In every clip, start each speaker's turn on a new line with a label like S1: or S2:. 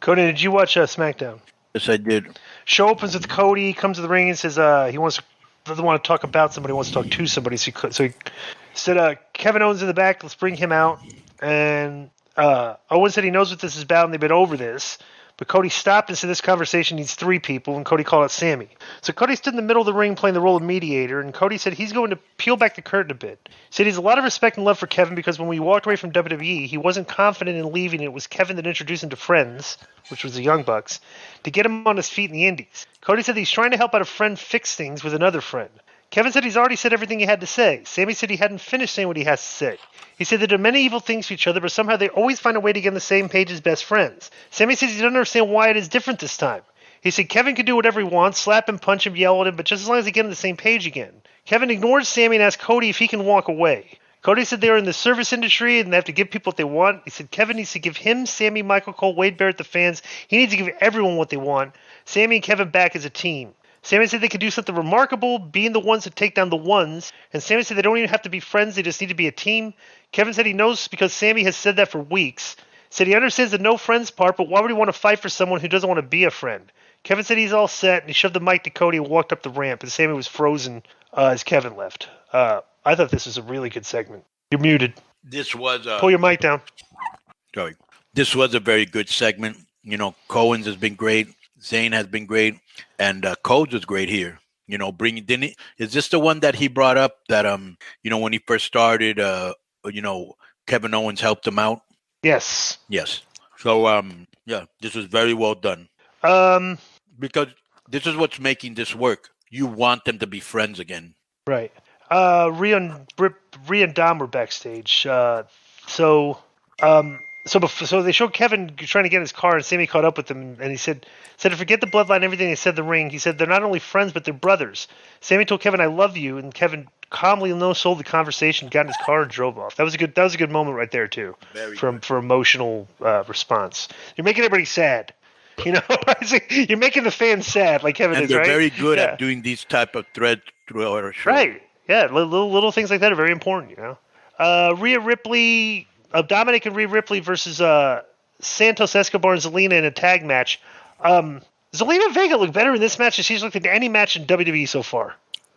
S1: Cody, did you watch Smackdown?
S2: Yes, I did.
S1: Show opens with Cody, comes to the ring and says he doesn't want to talk about somebody, he wants to talk to somebody. So he said, Kevin Owens in the back, let's bring him out. And Owens said he knows what this is about and they've been over this. But Cody stopped and said this conversation needs 3 people, and Cody called out Sammy. So Cody stood in the middle of the ring playing the role of mediator, and Cody said he's going to peel back the curtain a bit. He said he has a lot of respect and love for Kevin because when we walked away from WWE, he wasn't confident in leaving. It was Kevin that introduced him to Friends, which was the Young Bucks, to get him on his feet in the Indies. Cody said he's trying to help out a friend fix things with another friend. Kevin said he's already said everything he had to say. Sammy said he hadn't finished saying what he has to say. He said they do many evil things to each other, but somehow they always find a way to get on the same page as best friends. Sammy says he doesn't understand why it is different this time. He said Kevin can do whatever he wants, slap him, punch him, yell at him, but just as long as they get on the same page again. Kevin ignores Sammy and asks Cody if he can walk away. Cody said they're in the service industry and they have to give people what they want. He said Kevin needs to give him, Sammy, Michael Cole, Wade Barrett, the fans. He needs to give everyone what they want. Sammy and Kevin back as a team. Sammy said they could do something remarkable, being the ones that take down the ones. And Sammy said they don't even have to be friends, they just need to be a team. Kevin said he knows because Sammy has said that for weeks. Said he understands the no friends part, but why would he want to fight for someone who doesn't want to be a friend? Kevin said he's all set, and he shoved the mic to Cody and walked up the ramp, and Sammy was frozen as Kevin left. I thought this was a really good segment. You're muted.
S2: This was
S1: Pull your mic down.
S2: Sorry. This was a very good segment. You know, Cohen's has been great. Zayn has been great, and Codes was great here. You know, is this the one that he brought up that when he first started, Kevin Owens helped him out?
S1: Yes.
S2: So this was very well done. Because this is what's making this work. You want them to be friends again,
S1: right? Rhea and Dom were backstage. So they showed Kevin trying to get in his car, and Sammy caught up with him, and he said to forget the bloodline and everything they said in the ring. He said they're not only friends, but they're brothers. Sammy told Kevin, "I love you," and Kevin calmly no-sold the conversation, got in his car, and drove off. That was a good moment right there too, for emotional response. You're making everybody sad. You know, you're making the fans sad, like Kevin
S2: and
S1: is,
S2: they're
S1: right?
S2: very good at doing these type of threads throughout our show.
S1: Right. Yeah, little things like that are very important, you know. Rhea Ripley, Dominic and Rhea Ripley versus Santos Escobar and Zelina in a tag match. Zelina Vega looked better in this match than she's looked in any match in WWE so far.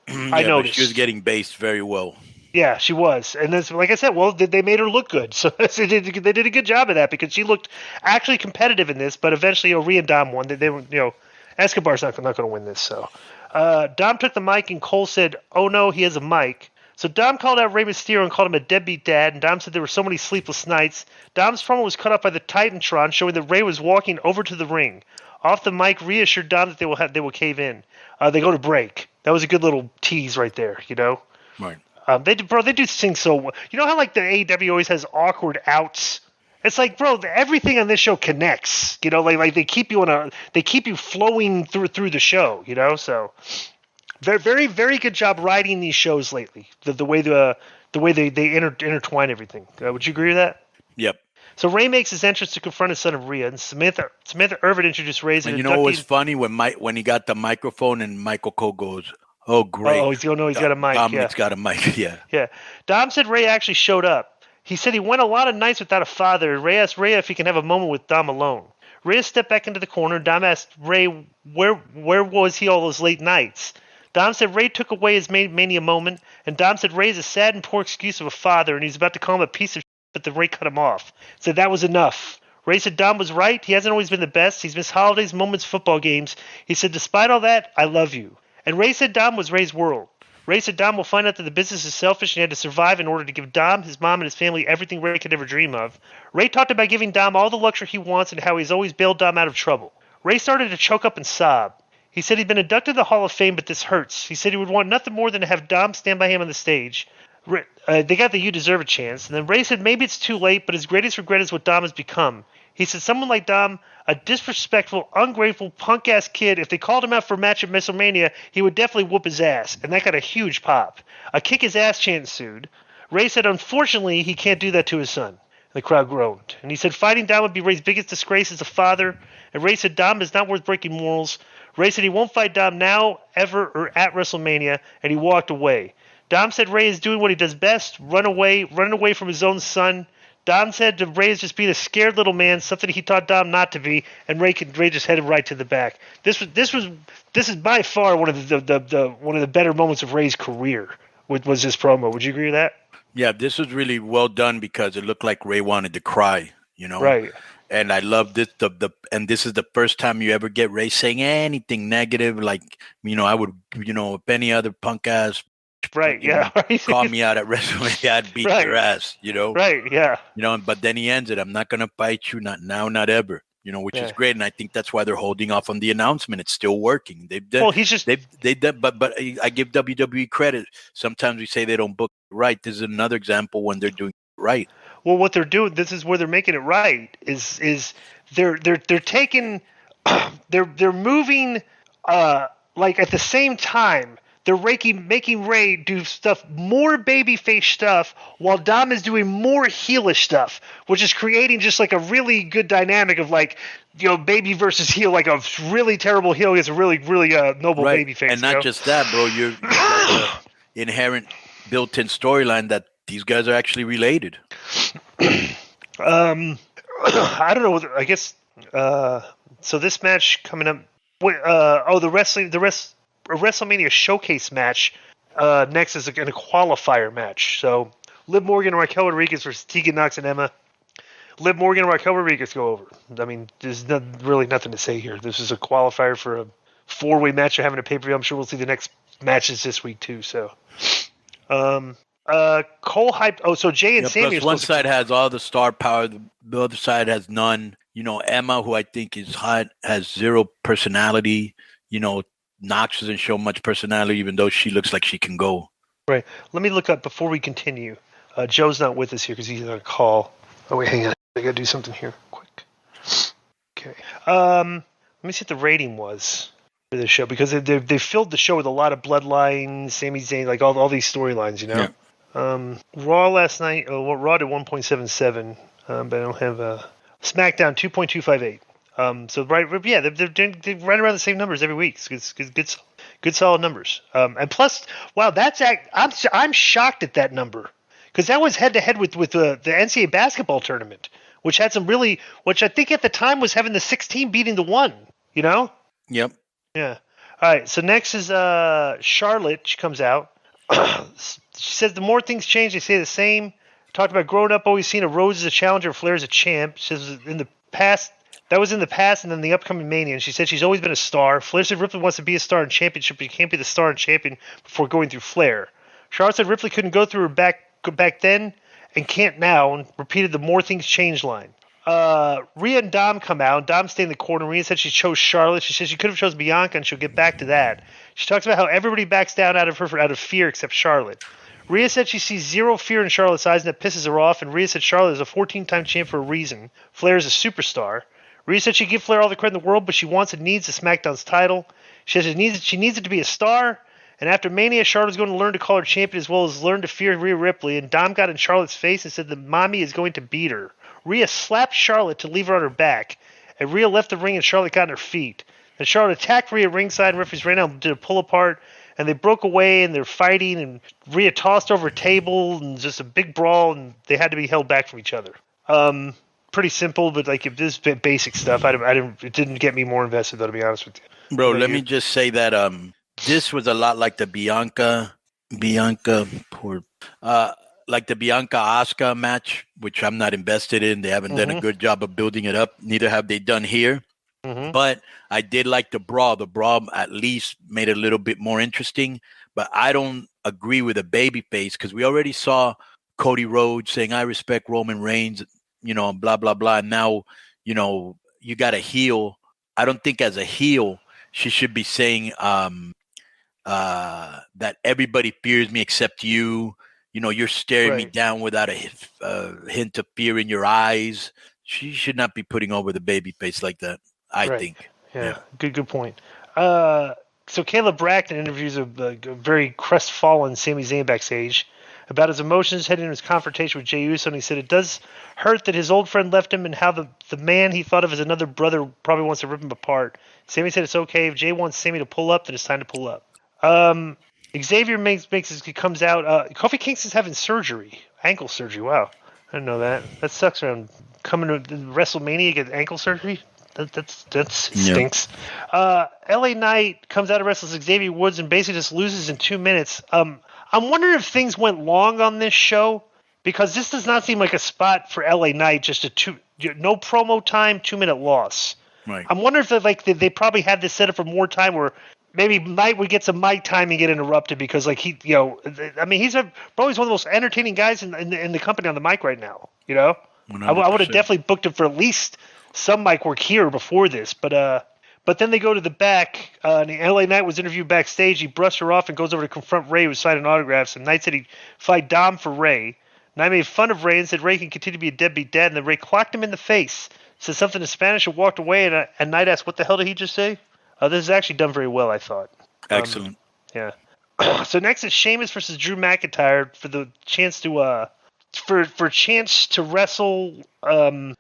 S1: I noticed.
S2: She was getting based very well.
S1: Yeah, she was. And then, like I said, they made her look good. So they did a good job of that because she looked actually competitive in this, but eventually Rhea and Dom won. They were, Escobar's not going to win this. So Dom took the mic and Cole said, "Oh no, he has a mic." So Dom called out Rey Mysterio and called him a deadbeat dad, and Dom said there were so many sleepless nights. Dom's promo was cut off by the Titantron, showing that Rey was walking over to the ring. Off the mic, Rhea assured Dom that they will cave in. They go to break. That was a good little tease right there, you know?
S2: Right.
S1: They do things so well. You know how like the AEW always has awkward outs? It's like, bro, everything on this show connects. You know, like they keep you flowing through the show, you know? So very, very, very good job writing these shows lately. The way they intertwine everything. Would you agree with that?
S2: Yep.
S1: So Rey makes his entrance to confront his son of Rhea, and Samantha Irvin introduced Rey.
S2: And you know what was funny when he got the microphone and Michael Cole goes, "Oh great!"
S1: Oh, he's got a mic.
S2: Dominic's got a mic. Yeah.
S1: Yeah. Dom said Rey actually showed up. He said he went a lot of nights without a father. Rey asked Rhea if he can have a moment with Dom alone. Rhea stepped back into the corner. Dom asked Rey where was he all those late nights. Dom said Rey took away his Mania moment, and Dom said Rey is a sad and poor excuse of a father, and he's about to call him a piece of shit, but the Rey cut him off. Said that was enough. Rey said Dom was right. He hasn't always been the best. He's missed holidays, moments, football games. He said, despite all that, I love you. And Rey said Dom was Rey's world. Rey said Dom will find out that the business is selfish and he had to survive in order to give Dom, his mom, and his family everything Rey could ever dream of. Rey talked about giving Dom all the luxury he wants and how he's always bailed Dom out of trouble. Rey started to choke up and sob. He said he'd been inducted to the Hall of Fame, but this hurts. He said he would want nothing more than to have Dom stand by him on the stage. They got the "You Deserve a Chance." And then Rey said maybe it's too late, but his greatest regret is what Dom has become. He said someone like Dom, a disrespectful, ungrateful, punk-ass kid, if they called him out for a match at WrestleMania, he would definitely whoop his ass. And that got a huge pop. A kick-his-ass chant ensued. Rey said unfortunately he can't do that to his son. The crowd groaned. And he said fighting Dom would be Rey's biggest disgrace as a father. And Rey said Dom is not worth breaking morals. Rey said he won't fight Dom now, ever, or at WrestleMania, and he walked away. Dom said Rey is doing what he does best, run away from his own son. Dom said to Rey is just being a scared little man, something he taught Dom not to be, and Rey just headed right to the back. This is by far one of the better moments of Rey's career. Was this promo? Would you agree with that?
S2: Yeah, this was really well done because it looked like Rey wanted to cry,
S1: Right.
S2: And I love this. And this is the first time you ever get Rey saying anything negative. Like, I would, if any other punk ass,
S1: right, yeah, right.
S2: call me out at WrestleMania, I'd beat
S1: Right.
S2: your ass,
S1: Right, yeah.
S2: But then he ends it. I'm not gonna fight you, not now, not ever. Which is great, and I think that's why they're holding off on the announcement. It's still working. They've done.
S1: Well, he's just
S2: they did, but I give WWE credit. Sometimes we say they don't book right. This is another example when they're doing it right.
S1: Well, what they're doing, this is where they're making it right. Is they're taking, they're moving, like at the same time. They're making Rey do stuff, more babyface stuff, while Dom is doing more heelish stuff, which is creating just like a really good dynamic of like, baby versus heel, like a really terrible heel against a really, really noble babyface.
S2: And not just that, bro. You're the inherent built-in storyline that these guys are actually related.
S1: I don't know. I guess. So this match coming up. A WrestleMania showcase match next is a qualifier match. So Liv Morgan and Raquel Rodriguez versus Tegan Nox and Emma. Liv Morgan and Raquel Rodriguez go over. I mean, there's really nothing to say here. This is a qualifier for a 4-way match. They're having a pay-per-view. I'm sure we'll see the next matches this week too. So, Cole hype. Oh, so Jay and Sammy.
S2: Plus one side has all the star power. The other side has none. Emma, who I think is hot, has zero personality. Nox doesn't show much personality, even though she looks like she can go.
S1: Right. Let me look up before we continue. Joe's not with us here because he's on a call. Oh, wait, hang on. I got to do something here quick. Okay. Let me see what the rating was for this show, because they filled the show with a lot of Bloodline, Sami Zayn, like all these storylines, Yeah. Raw last night, Raw did 1.77, but I don't have SmackDown 2.258. So they're right around the same numbers every week. It's good solid numbers. And plus, wow, I'm shocked at that number, because that was head to head with the NCAA basketball tournament, which had which I think at the time was having the 16 beating the 1.
S2: Yep.
S1: Yeah. All right. So next is Charlotte. She comes out. She says the more things change, they stay the same. Talked about growing up, always seeing a Rose as a challenger, Flair as a champ. She says in the past. That was in the past, and then the upcoming Mania. And she said she's always been a star. Flair said Ripley wants to be a star in championship, but you can't be the star and champion before going through Flair. Charlotte said Ripley couldn't go through her back then and can't now, and repeated the more things change line. Rhea and Dom come out. Dom stayed in the corner. Rhea said she chose Charlotte. She said she could have chosen Bianca, and she'll get back to that. She talks about how everybody backs down out of fear except Charlotte. Rhea said she sees zero fear in Charlotte's eyes, and that pisses her off. And Rhea said Charlotte is a 14-time champ for a reason. Flair is a superstar. Rhea said she'd give Flair all the credit in the world, but she wants and needs the SmackDown's title. She says she needs it to be a star. And after Mania, Charlotte's going to learn to call her champion as well as learn to fear Rhea Ripley. And Dom got in Charlotte's face and said that Mommy is going to beat her. Rhea slapped Charlotte to leave her on her back. And Rhea left the ring and Charlotte got on her feet. And Charlotte attacked Rhea ringside, and referees ran out and did a pull apart. And they broke away and they're fighting. And Rhea tossed over a table and just a big brawl. And they had to be held back from each other. Pretty simple, but like if this is basic stuff, it didn't get me more invested, though, to be honest with you.
S2: Bro, let me just say that this was a lot like the Bianca Asuka match, which I'm not invested in. They haven't done a good job of building it up. Neither have they done here. But I did like the brawl. The brawl at least made it a little bit more interesting. But I don't agree with a babyface, because we already saw Cody Rhodes saying, "I respect Roman Reigns," blah, blah, blah. And now, you got a heel. I don't think as a heel, she should be saying that everybody fears me except you. You're staring me down without a hint of fear in your eyes. She should not be putting over the baby face like that, I think.
S1: Yeah. Good point. So Caleb Braxton interviews a very crestfallen Sami Zayn backstage about his emotions heading into his confrontation with Jey Uso, and he said it does hurt that his old friend left him and how the man he thought of as another brother probably wants to rip him apart. Sami said it's okay. If Jey wants Sami to pull up, then it's time to pull up. Xavier comes out. Kofi Kingston's having surgery, ankle surgery. Wow. I didn't know that. That sucks. Around coming to WrestleMania, get ankle surgery. That
S2: Yeah.
S1: stinks. LA Knight comes out of wrestles Xavier Woods and basically just loses in 2 minutes. I'm wondering if things went long on this show because this does not seem like a spot for LA Knight. Just no promo time, 2 minute loss.
S2: Right.
S1: I'm wondering if they probably had this set up for more time where maybe Knight would get some mic time and get interrupted because he's probably one of the most entertaining guys in the company on the mic right now. I would have
S2: 100%.
S1: definitely booked him for at least some mic work here before this, but then they go to the back. And LA Knight was interviewed backstage. He brushed her off and goes over to confront Rey, who's signing autographs. And Knight said he'd fight Dom for Rey. Knight made fun of Rey and said Rey can continue to be a deadbeat dad. And then Rey clocked him in the face, said something in Spanish, and walked away. And Knight asked, "What the hell did he just say?" This is actually done very well, I thought.
S2: Excellent.
S1: Yeah. So next is Sheamus versus Drew McIntyre for the chance to for chance to wrestle for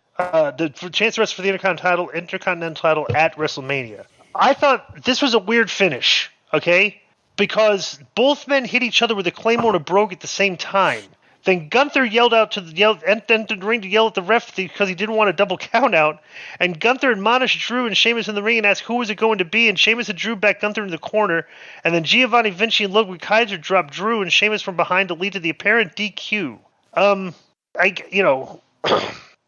S1: chance to wrestle for the Intercontinental title at WrestleMania. I thought this was a weird finish, okay? Because both men hit each other with a Claymore and a Brogue at the same time. Then Gunther entered the ring to yell at the ref because he didn't want a double count out. And Gunther admonished Drew and Sheamus in the ring and asked who was it going to be. And Sheamus and Drew backed Gunther in the corner. And then Giovanni Vinci and Ludwig Kaiser dropped Drew and Sheamus from behind to lead to the apparent DQ.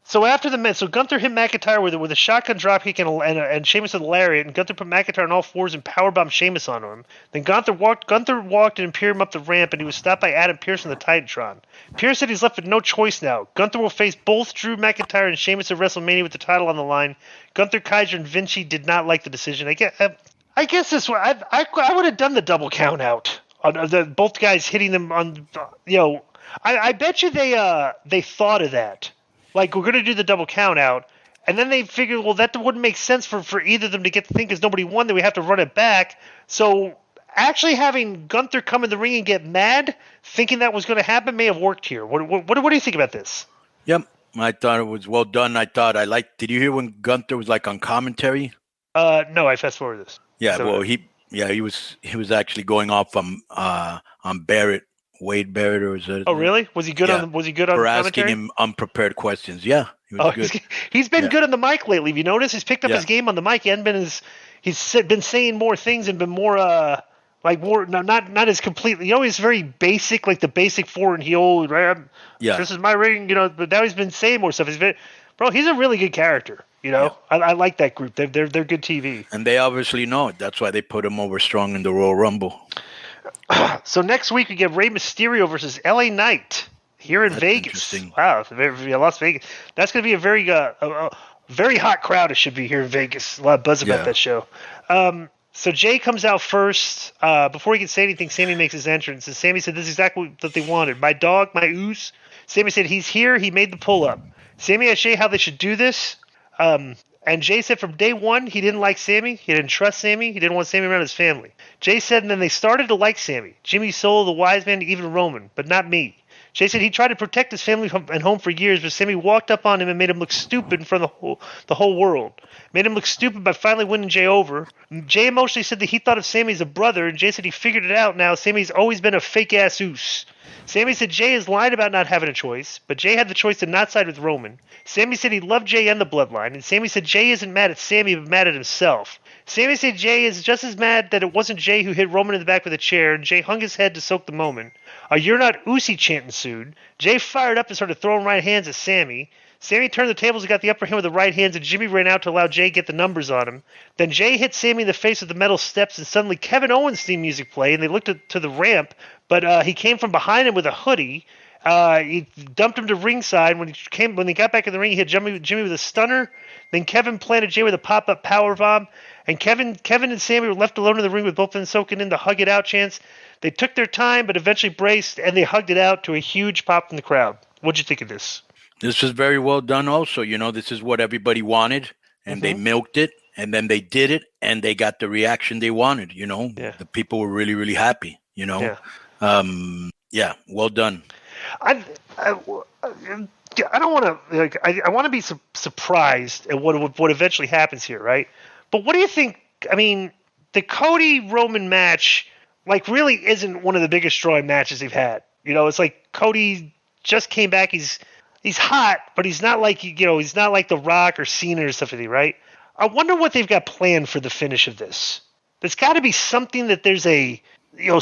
S1: So after the match, so Gunther hit McIntyre with a shotgun dropkick and Sheamus with a lariat, and Gunther put McIntyre on all fours and powerbombed Sheamus onto him. Then Gunther walked and Imperium up the ramp, and he was stopped by Adam Pearce on the Titantron. Pearce said he's left with no choice now. Gunther will face both Drew McIntyre and Sheamus at WrestleMania with the title on the line. Gunther, Kaiser, and Vinci did not like the decision. I guess this one, I would have done the double count out on both guys hitting them on. I bet you they thought of that. Like, we're going to do the double count out. And then they figured, well, that wouldn't make sense for either of them to get the thing because nobody won, then we have to run it back. So actually having Gunther come in the ring and get mad, thinking that was going to happen, may have worked here. What do you think about this?
S2: Yep. I thought it was well done. Did you hear when Gunther was like on commentary?
S1: No, I fast forward this.
S2: Yeah, so, well, he was actually going off on Barrett. Wade Barrett, or is it?
S1: Oh, really? Was he good on? Was he good on?
S2: For
S1: commentary?
S2: asking him unprepared questions. Yeah, he was good.
S1: He's been good on the mic lately. Have you noticed? He's picked up his game on the mic. He's been saying more things and been more not as completely. He's very basic, like the basic foreign heel. Right? This is my ring. But now he's been saying more stuff. He's a really good character. I like that group. They're good TV.
S2: And they obviously know it. That's why they put him over strong in the Royal Rumble.
S1: So next week we get Rey Mysterio versus LA Knight here in Vegas. Wow, Las Vegas. That's going to be a very very hot crowd. It should be here in Vegas. A lot of buzz about that show. So Jay comes out first. Before he can say anything, Sammy makes his entrance. And Sammy said, "This is exactly what they wanted. My dog, my oos." Sammy said, "He's here. He made the pull-up." Sammy asked Jay how they should do this. And Jay said from day one, he didn't like Sammy. He didn't trust Sammy. He didn't want Sammy around his family. Jay said, and then they started to like Sammy. Jimmy, Solo, the Wise Man, even Roman, but not me. Jay said he tried to protect his family and home for years, but Sammy walked up on him and made him look stupid in front of the whole world. Made him look stupid by finally winning Jay over. Jay emotionally said that he thought of Sammy as a brother, and Jay said he figured it out now. Sammy's always been a fake-ass oos. Sammy said Jay is lying about not having a choice, but Jay had the choice to not side with Roman. Sammy said he loved Jay and the bloodline, and Sammy said Jay isn't mad at Sammy, but mad at himself. Sammy said Jay is just as mad that it wasn't Jay who hit Roman in the back with a chair, and Jay hung his head to soak the moment. A "You're not Usi" chant ensued. Jay fired up and started throwing right hands at Sammy. Sammy turned the tables and got the upper hand with the right hands, and Jimmy ran out to allow Jay to get the numbers on him. Then Jay hit Sammy in the face with the metal steps, and suddenly Kevin Owens' theme music played, and they looked to the ramp, but he came from behind him with a hoodie. He dumped him to ringside. When he got back in the ring, he hit Jimmy with a stunner. Then Kevin planted Jay with a pop-up powerbomb. And Kevin and Sammy were left alone in the ring with both of them soaking in the hug it out chants. They took their time, but eventually braced, and they hugged it out to a huge pop from the crowd. What'd you think of this?
S2: This was very well done also. This is what everybody wanted, and they milked it, and then they did it, and they got the reaction they wanted, The people were really, really happy, well done.
S1: I don't want to I want to be surprised at what eventually happens here, right? But what do you think? I mean, the Cody Roman match really isn't one of the biggest drawing matches they've had. It's like Cody just came back. He's he's hot, but he's not like he's not like The Rock or Cena or stuff like that, right? I wonder what they've got planned for the finish of this. There's got to be something that there's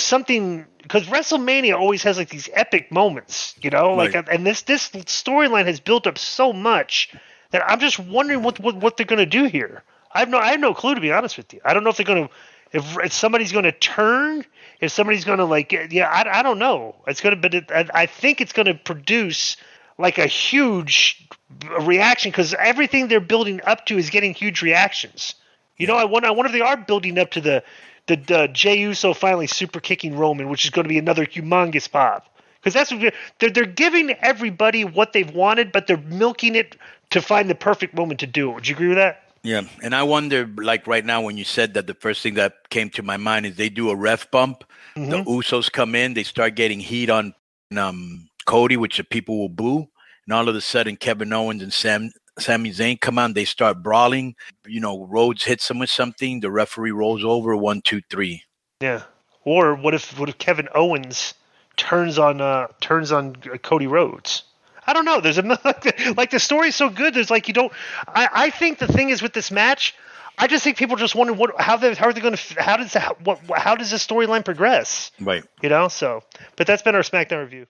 S1: something, because WrestleMania always has like these epic moments, like,
S2: Right.
S1: and this storyline has built up so much that I'm just wondering what they're gonna do here. I have no clue, to be honest with you. I don't know if they're gonna if somebody's gonna turn, if somebody's gonna I don't know. It's gonna, but I think it's gonna produce like a huge reaction, because everything they're building up to is getting huge reactions. I wonder if they are building up to the Jey Uso finally super kicking Roman, which is going to be another humongous pop. Because that's what they're giving everybody what they've wanted, but they're milking it to find the perfect moment to do it. Would you agree with that?
S2: Yeah, and I wonder, like right now, when you said that, the first thing that came to my mind is they do a ref bump.
S1: Mm-hmm.
S2: The Usos come in, they start getting heat on Cody, which the people will boo, and all of a sudden Kevin Owens and Sami Zayn come on, they start brawling. Rhodes hits them with something. The referee rolls over, 1, 2, 3.
S1: Yeah. Or what if Kevin Owens turns on Cody Rhodes? I don't know. There's like the story's so good. There's like you don't. I think the thing is with this match, I just think people just wonder how are they going to how does the storyline progress?
S2: Right.
S1: So. But that's been our SmackDown review.